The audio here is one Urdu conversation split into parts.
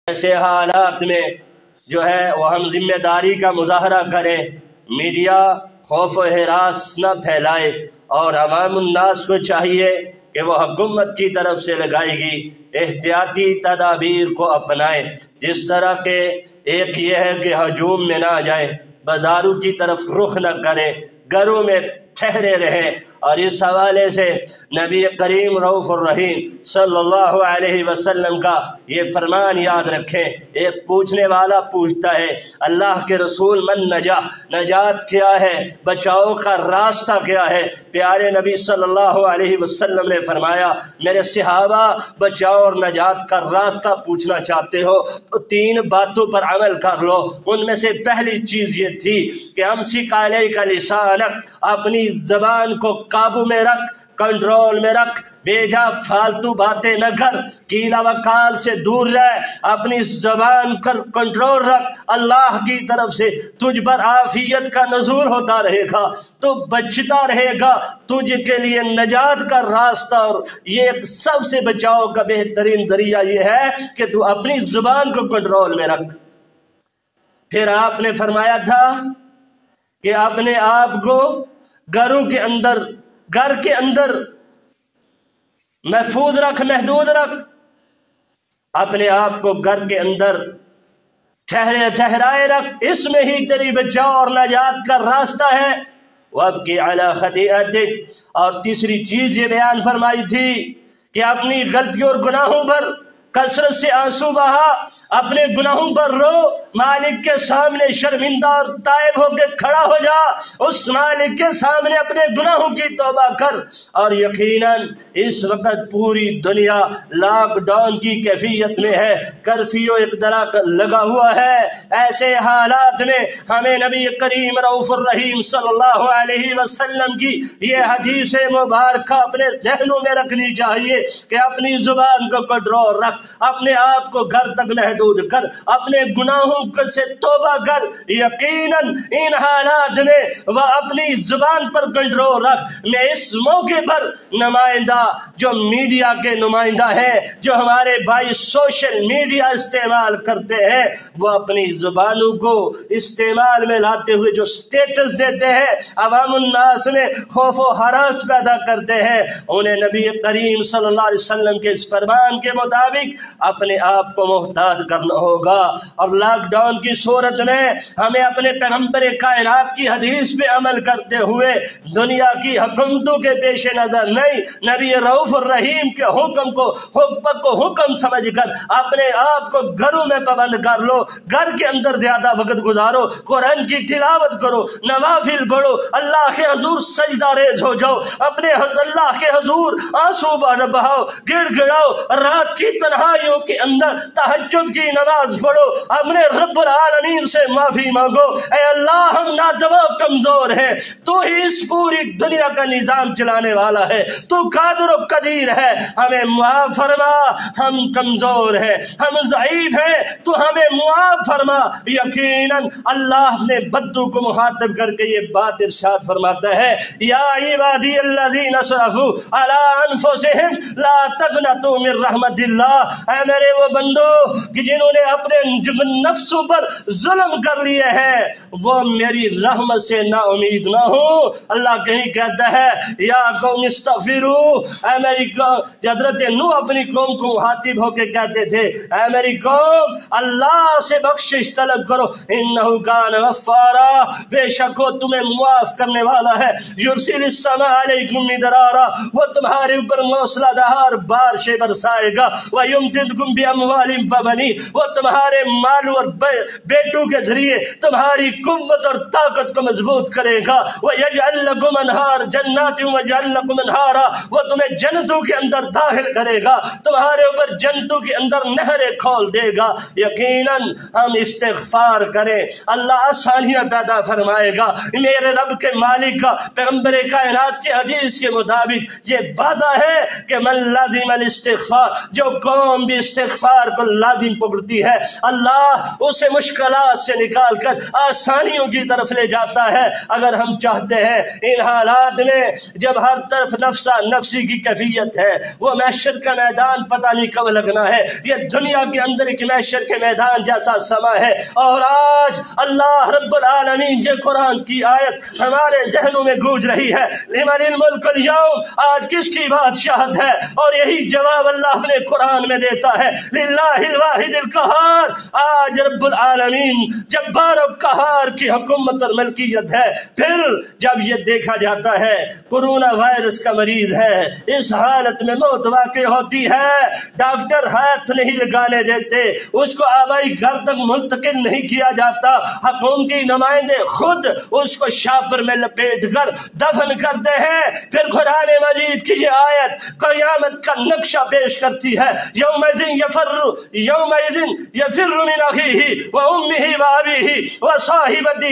ایسے حالات میں جو ہے وہ ہم ذمہ داری کا مظاہرہ کریں، میڈیا خوف و ہراس نہ پھیلائے، اور عوام الناس کو چاہیے کہ وہ حکومت کی طرف سے لگائی گئی احتیاطی تدابیر کو اپنائیں، جس طرح کے ایک یہ ہے کہ ہجوم میں نہ جائیں، بازاروں کی طرف رخ نہ کریں، گھروں میں ٹھہرے رہیں۔ اور اس حوالے سے نبی کریم رؤوف الرحیم صلی اللہ علیہ وسلم کا یہ فرمان یاد رکھیں۔ ایک پوچھنے والا پوچھتا ہے، اللہ کے رسول من نجا، نجات کیا ہے، بچاؤ کا راستہ کیا ہے؟ پیارے نبی صلی اللہ علیہ وسلم نے فرمایا، میرے صحابہ بچاؤ اور نجات کا راستہ پوچھنا چاہتے ہو تو 3 باتوں پر عمل کر لو۔ ان میں سے پہلی چیز یہ تھی کہ امسک علیک لسانک، اپنی زبان کو قابو میں رکھ، کنٹرول میں رکھ، بیجا فالتو باتیں نہ کر، کیلا وکال سے دور رہ، اپنی زبان پر کنٹرول رکھ۔ اللہ کی طرف سے تجھ پر عافیت کا نزول ہوتا رہے گا، تو بچتا رہے گا، تجھ کے لیے نجات کا راستہ۔ اور یہ سب سے بچاؤ کا بہترین ذریعہ یہ ہے کہ تو اپنی زبان کو کنٹرول میں رکھ۔ پھر آپ نے فرمایا تھا کہ اپنے آپ کو گھر کے اندر محفوظ رکھ، محدود رکھ، اپنے آپ کو گھر کے اندر ٹھہرائے رکھ، اس میں ہی تیری بچاؤ اور نجات کا راستہ ہے۔ وَابْكِ عَلَى خَطِيئَتِكَ، اور تیسری چیز یہ بیان فرمائی تھی کہ اپنی غلطیوں اور گناہوں پر کثرت سے آنسو بہا، اپنے گناہوں پر رو، مالک کے سامنے شرمندہ اور تائب ہو کے کھڑا ہو جا، اس مالک کے سامنے اپنے گناہوں کی توبہ کر۔ اور یقیناً اس وقت پوری دنیا لاک ڈاؤن کی کیفیت میں ہے، کرفیو اقتدا لگا ہوا ہے۔ ایسے حالات میں ہمیں نبی کریم رؤوف الرحیم صلی اللہ علیہ وسلم کی یہ حدیث مبارکہ اپنے ذہنوں میں رکھنی چاہیے کہ اپنی زبان کو کنٹرول رکھ، اپنے آپ کو گھر تک محدود کر، اپنے گناہوں سے توبہ کر۔ یقیناً ان حالات میں وہ اپنی زبان پر کنٹرول رکھ۔ میں اس موقع پر نمائندہ جو میڈیا کے نمائندہ ہیں، جو ہمارے بھائی سوشل میڈیا استعمال کرتے ہیں، وہ اپنی زبانوں کو استعمال میں لاتے ہوئے جو سٹیٹس دیتے ہیں، عوام الناس میں خوف و ہراس پیدا کرتے ہیں، انہیں نبی کریم صلی اللہ علیہ وسلم کے اس فرمان کے مطابق اپنے آپ کو محتاط کرنا ہوگا۔ اور لاک ڈاؤن کی صورت میں ہمیں اپنے پیغمبر کائنات کی حدیث پہ عمل کرتے ہوئے دنیا کی حکومتوں کے پیش نظر نہیں، نبی رؤوف الرحیم کے حکم سمجھ کر اپنے آپ کو گھروں میں پابند کر لو، گھر کے اندر زیادہ وقت گزارو، قرآن کی تلاوت کرو، نوافل پڑھو، اللہ کے حضور سجدہ ریز ہو جاؤ، اپنے اللہ کے حضور آنسو بہاؤ، گڑ گڑاؤ، رات کی تنہائیوں کے اندر تہجد کی نماز پڑھو، اپنے رب العالمین سے معافی مانگو۔ اے اللہ، ہم ناتواں کمزور ہیں، تو ہی اس پوری دنیا کا نظام چلانے والا ہے، تو قادر و قدیر ہے، ہمیں معاف فرما، ہم کمزور ہیں، ہم ضعیف ہیں، تو ہمیں معاف فرما۔ یقیناً اللہ اپنے بندوں کو مخاطب کر کے یہ بات ارشاد فرماتا ہے، یا عبادی الذین اسرفوا علی انفسہم لا تقنطوا من رحمت اللہ، اے میرے وہ بندو کہ جنہوں نے اپنے نفسوں پر ظلم کر لیے ہیں، وہ میری رحمت سے نا امید نہ ہو۔ اللہ کہیں کہتا ہے، یا قوم استغفروا، اے میری قوم، حضرت نوح اپنی قوم کو مخاطب ہو کے کہتے تھے، اے میری قوم اللہ سے بخشش طلب کرو، انہ کان غفارا، بے شک وہ تمہیں معاف کرنے والا ہے، یرسل السماء علیکم مدرارا، وہ تمہارے اوپر موسلا دھار بارشیں برسائے گا، وَيُمْدِدْكُمْ بِأَمْوَالٍ وَبَنِينَ، وہ تمہارے مالوں اور بیٹوں کے ذریعے تمہاری قوت اور طاقت کو مضبوط کرے گا، وَيَجْعَلْ لَكُمْ أَنْهَارًا جَنَّاتٍ وَيَجْعَلْ لَكُمْ أَنْهَارًا، وہ تمہیں جنتوں کے اندر داخل کرے گا، تمہارے اوپر جنتوں کے اندر نہریں کھول دے گا۔ یقیناً ہم استغفار کریں، اللہ آسانیاں پیدا فرمائے گا۔ میرے رب کے مالک کا پیغمبر کائنات کی حدیث کے مطابق یہ وعدہ ہے کہ من لازم الاستغفار، جو قوم قوم بھی استغفار کو لازم پکڑتی ہے، اللہ اسے مشکلات سے نکال کر آسانیوں کی طرف لے جاتا ہے۔ اگر ہم چاہتے ہیں ان حالات میں جب ہر طرف نفسا نفسی کی کیفیت ہے، وہ محشر کا میدان پتہ نہیں کب لگنا ہے، یہ دنیا کے اندر ایک محشر کے میدان جیسا سما ہے، اور آج اللہ رب العالمین کے قرآن کی آیت ہمارے ذہنوں میں گونج رہی ہے، لمن الملک اليوم، آج کس کی بادشاہت ہے؟ اور یہی جواب اللہ نے قرآن میں دیتا ہے، للہ الواحد القہار، آج رب العالمین جبار و قہار کی حکومت اور ملکیت ہے۔ پھر جب یہ دیکھا جاتا ہے کورونا وائرس کا مریض ہے، اس حالت میں موت واقع ہوتی ہے، ڈاکٹر ہاتھ نہیں لگانے دیتے، اس کو آبائی گھر تک منتقل نہیں کیا جاتا، حکومتی نمائندے خود اس کو شاپر میں لپیٹ کر دفن کرتے ہیں۔ پھر قرآن مجید کی یہ آیت قیامت کا نقشہ پیش کرتی ہے، یومئذ یفر من اخیہ وامہ وابیہ وصاحبتہ،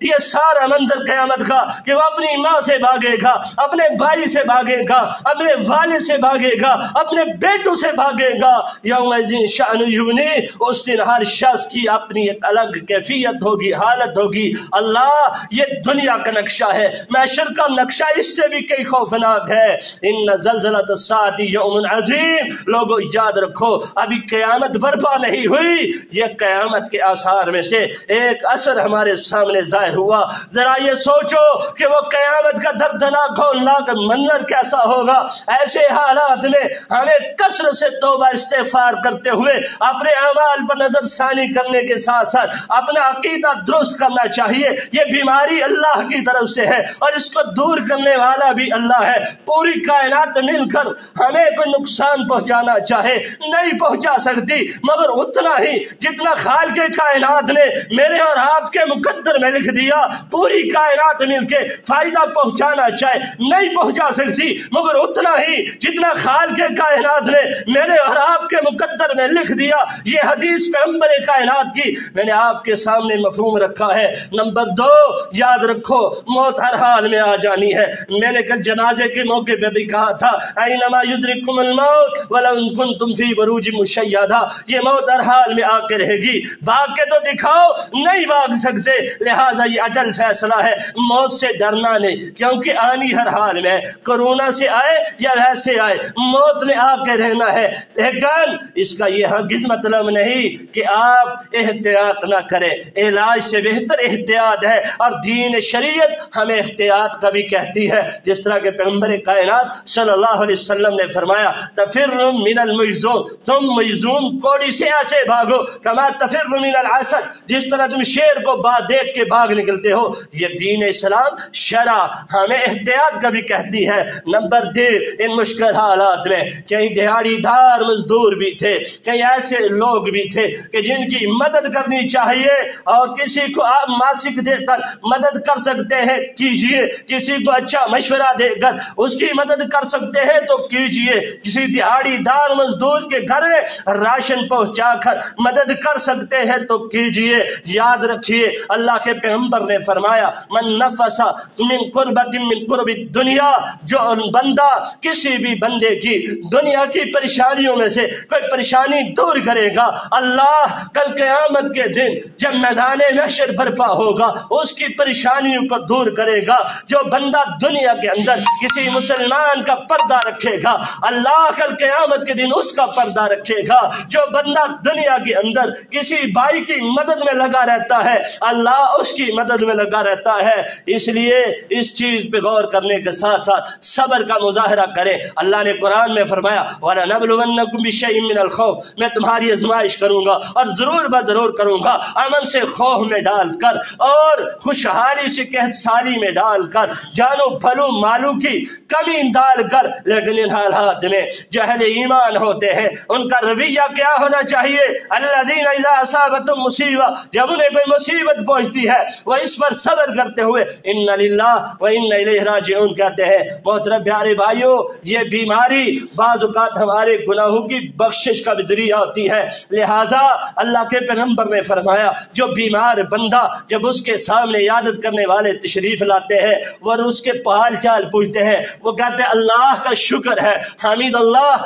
یہ سارا منظر قیامت کا کہ وہ اپنی ماں سے بھاگے گا، اپنے بھائی سے بھاگے گا، اپنے والد سے بھاگے گا، اپنے بیٹوں سے بھاگے گا، یومئذ شأن یغنی، اس دن ہر شخص کی اپنی ایک الگ کیفیت ہوگی، حالت ہوگی۔ اللہ یہ دنیا کا نقشہ ہے، محشر کا نقشہ اس سے بھی کئی خوفناک ہے۔ ان زلزلۃ الساعۃ یوم عظیم، لوگوں یاد رکھو ابھی قیامت برپا نہیں ہوئی، یہ قیامت کے آثار میں سے ایک اثر ہمارے سامنے ظاہر ہوا۔ ذرا یہ سوچو کہ وہ قیامت کا دردناک ہولناک منظر کیسا ہوگا۔ ایسے حالات میں ہمیں کثرت سے توبہ استغفار کرتے ہوئے اپنے اعمال پر نظر ثانی کرنے کے ساتھ ساتھ اپنا عقیدہ درست کرنا چاہیے۔ یہ بیماری اللہ کی طرف سے ہے اور اس کو دور کرنے والا بھی اللہ ہے۔ پوری کائنات مل کر ہمیں کوئی نقصان پہنچانا چاہے نہیں پہنچا سکتی، مگر اتنا ہی جتنا خالق کائنات نے میرے اور آپ کے مقدر میں لکھ دیا، پوری کائنات مل کے فائدہ پہنچانا چاہے نہیں پہنچا سکتی، مگر اتنا ہی جتنا خالق کائنات نے میرے اور آپ کے مقدر میں لکھ دیا۔ یہ حدیث پیغمبر کائنات کی میں نے آپ کے سامنے مفہوم رکھا ہے۔ نمبر 2، یاد رکھو موت ہر حال میں آ جانی ہے۔ میں نے کل جنازے کے موقع پہ بھی کہا تھا، اینما یدرککم الموت ولو کنتم فی بروج مشیدہ، یہ موت ہر حال میں آ کے رہے گی، بھاگ کے تو دکھاؤ نہیں بھاگ سکتے، لہٰذا یہ اجل فیصلہ ہے، موت سے ڈرنا نہیں، کیونکہ آنی ہر حال میں ہے، کورونا سے آئے یا ویسے آئے موت میں آ کے رہنا ہے۔ لیکن اس کا یہ ہرگز مطلب نہیں کہ آپ احتیاط نہ کریں، علاج سے بہتر احتیاط ہے، اور دین شریعت ہمیں احتیاط کا بھی کہتی ہے، جس طرح کہ پیغمبر کائنات صلی اللہ علیہ وسلم نے فرمایا، تفر من المجذوم، تم مجذوم کوڑی سے ایسے بھاگو، کما تفر من الاسد، جس طرح تم شیر کو دیکھ کے بھاگ نکلتے ہو۔ یہ دین اسلام شرع ہمیں احتیاط کا بھی کہتی ہے۔ نمبر 3، ان مشکل حالات میں کئی دیہڑی دار مزدور بھی تھے، کئی ایسے لوگ بھی تھے کہ جن کی مدد کرنی چاہیے، اور کسی کو آپ ماسک دے کر مدد کر سکتے ہیں کیجئے، کسی کو اچھا مشورہ دے کر اس کی مدد کر سکتے ہیں تو کیجئے، کسی دیہڑی دار مزدور کے گھر میں راشن پہنچا کر مدد کر سکتے ہیں تو کیجئے۔ یاد رکھیے اللہ کے پیغمبر نے فرمایا، من نفس من قربت من قرب الدنیا، جو بندہ کسی بھی بندے کی دنیا کی پریشانیوں میں سے کوئی پریشانی دور کرے گا، اللہ کل قیامت کے دن جب میدان محشر برپا ہوگا اس کی پریشانیوں کو دور کرے گا۔ جو بندہ دنیا کے اندر کسی مسلمان کا پردہ رکھے گا، اللہ کل قیامت کے دن اس کا پردہ رکھے گا۔ جو بندہ دنیا کے اندر کسی بھائی کی مدد میں لگا رہتا ہے، اللہ اس کی مدد میں لگا رہتا ہے۔ اس لیے اس چیز پہ غور کرنے کے ساتھ ساتھ صبر کا مظاہرہ کریں۔ اللہ نے قرآن میں فرمایا، وَلَنَبْلُوَنَّكُمْ بِشَيْءٍ مِّنَ الْخَوْفِ، میں تمہاری آزمائش کروں گا اور ضرور ضرور کروں گا، امن سے خوف میں ڈال کر اور خوشحالی سے قحط سالی میں ڈال کر، جانو پھلو مالو کی کمی ڈال کر۔ لیکن ان حالات میں جو اہل ایمان ہوتے ہیں ان کا رویہ کیا ہونا چاہیے؟ الذین اذا اصابتهم مصیبہ، جب انہیں کوئی مصیبت پہنچتی ہے وہ اس پر صبر کرتے ہوئے انا للہ و انا الیہ راجعون کہتے ہیں۔ محترم پیارے بھائیو، یہ بیماری بعض اوقات ہمارے گناہوں کی بخشش کا بھی ذریعہ ہوتی ہے، لہذا اللہ کے پیغمبر نے فرمایا، جو بیمار بندہ جب اس کے سامنے عیادت کرنے والے تشریف لاتے ہیں اور اس کے حال چال پوچھتے ہیں، وہ کہتے ہیں اللہ کا شکر ہے، حمید اللہ